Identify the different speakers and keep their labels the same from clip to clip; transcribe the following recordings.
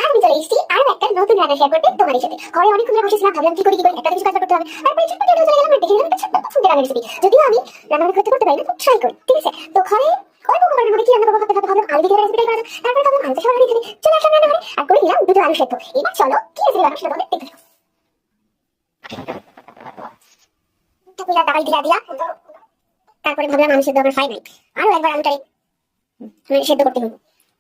Speaker 1: আমি চলে এসেছি আরো একটা নতুন রান্না শেয়ার করতে তোমাদের সাথে। ঘরে অনেকক্ষণ ধরে বসেছিলাম, ভাবলাম কি করি একটা কিছু কাজ করতে হবে। তারপরে চটপট চলে গেলাম আর দেখে নিলাম একটা ছোট্ট পছন্দের রান্নার রেসিপি। যদিও আমি রান্না করতে পারি না, তো ট্রাই করি, ঠিক আছে? তো ঘরে অল্প উপকরণের মধ্যে কি রান্না করবো ভাবতে ভাবলাম আলু দিয়ে রেসিপিটাই করা যাক। তারপরে ভাবলাম আলুটা সরাসরি এখানে চলে আসলাম রান্না করে আর করে নিলাম দুটো আলু সেদ্ধ। এবার চলো কি রেসিপি বানাবো সেটা তোমাদের দেখতে থাকো। তারপরে দিয়া তারপরে ভাবলাম আলু সেদ্ধ আমার হয় নাই, আরো একবার আলুটাই সেদ্ধ করতে হবে।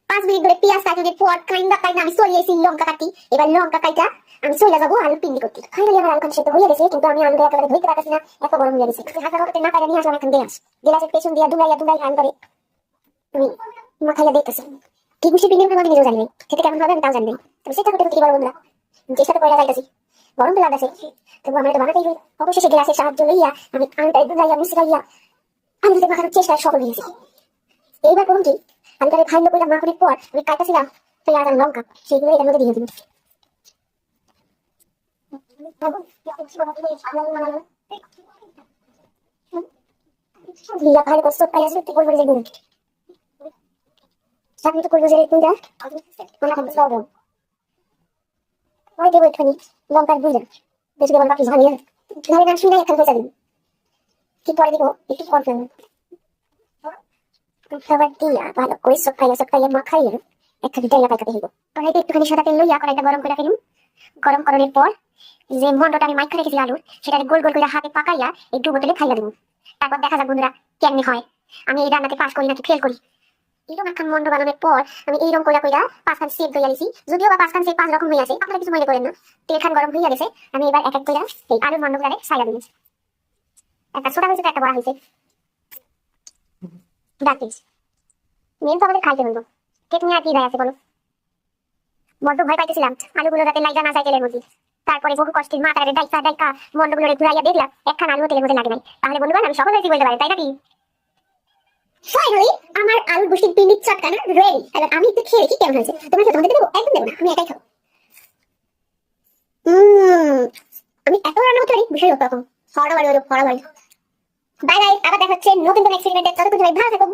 Speaker 1: 5 মিনিট ধরে পেঁয়াজ কাটানোর পর কাইন্দা আমি চলে এসেছি লঙ্কা কাটি। এবার লঙ্কা কাটা আমি চলে যাবো আলু পিন্ডি করতে। ফাইনালি আমার আলু সেদ্ধ হয়ে গেছে, কিন্তু আমি আলুটা একেবারে ধরতে পারতেছি না, এত গরম হয়ে গেছে। হাতে করতে না পারে নিয়ে আসলাম এখন গ্লাসের পেছন দিয়া দুলাইয়া রান করে তুমি মাখাইয়া দেখতেছি। কি খুশি পিন্ডির কথা আমি নিজেও জানি না, খেতে কেমন হবে আমি তাও জানি না। তবে চেষ্টা করতে কি বলবো না, চেষ্টা তো করে যাইতেছি, গরম তো লাগতেছে, তবু আমার এটা বানাতেই হবে। অবশেষে গ্লাসের সাহায্য লইয়া আমি আলুটা দুলাইয়া মিশাইয়া আলুতে মাখানোর চেষ্টায় সফল হয়েছি। এইবার করুন কি, আমি তাহলে ভাই লোক মাখানোর পর আমি কাটাছিলাম পেঁয়াজ আর লঙ্কা, সেগুলো এটার মধ্যে দিয়ে দিন। দিয়া ভালো করে সব পেঁয়াজ একটু করে দিয়ে দিন। সামনে তো করবো যে তুইটা মনে করবো সব ওই দেবো একটুখানি লঙ্কার বুঝলেন, বেশি দেবো বাকি ঝালিয়ে ঝালি না শুনে একটা হয়ে যাবেন। কি পরে দিব একটু কনফার্ম খাবার দিয়া ভালো করে সব খাইয়া মাখাইয়া একটা দুটা এলাকায় কাটে দিব। কড়াইতে একটুখানি সাদা তেল লইয়া কড়াইটা গরম করে ফেলুন। গরম করার পর যে মন্ডটা আমি মাইখা রেখেছি আলুর, সেটা গোল গোল করে হাতে পাকাইয়া একটু বোতলে খাইয়া দেবো। তারপর দেখা যাক বন্ধুরা কেমনি হয়, আমি এই রান্নাতে পাস করি নাকি ফেল করি। এরকম একখান মন্ড বানানোর পর আমি এইরকম কইরা 5খান সেপ দইয়া দিছি। যদিও বা 5খান সেপ 5 রকম হয়ে আছে, আপনারা কিছু মনে করেন না। তেলখান গরম হইয়া গেছে, আমি এবার এক এক কইরা এই আলুর মন্ডগুলারে ছাইড়া দিই। একটা ছোটা হয়েছে, একটা বড়া হয়েছে। ডাকিস মেন তো আমাদের খাইতে হইব, কে তুমি আর কি দায় আছে বলো। বড্ড ভয় পাইতেছিলাম আলুগুলো যাতে লাইগা না যায় তেলের মধ্যে। তারপরে বহু কষ্টে মাথায় ডাইকা মন্ডগুলোরে ঘুরাইয়া দেখলাম একখান আলু তেলের মধ্যে লাগে নাই। তাহলে বন্ধুগণ আমি সফল হয়েছি বলতে পারি, তাই নাকি? ফাইনালি আমার আলু বুশির পিন্ডির চটকানা রেডি। এবার আমি একটু খেয়ে দেখি কেমন হয়েছে। তোমার সাথে তোমাদের দেবো? একদম দেবো না, আমি একাই খাবো। আমি এত রান্না করতে পারি, বিষয় হতো এখন। বাই বাই, আবার দেখা হচ্ছে নতুন কোনো এক্সপেরিমেন্টে। ততক্ষণ সবাই ভালো থাকো।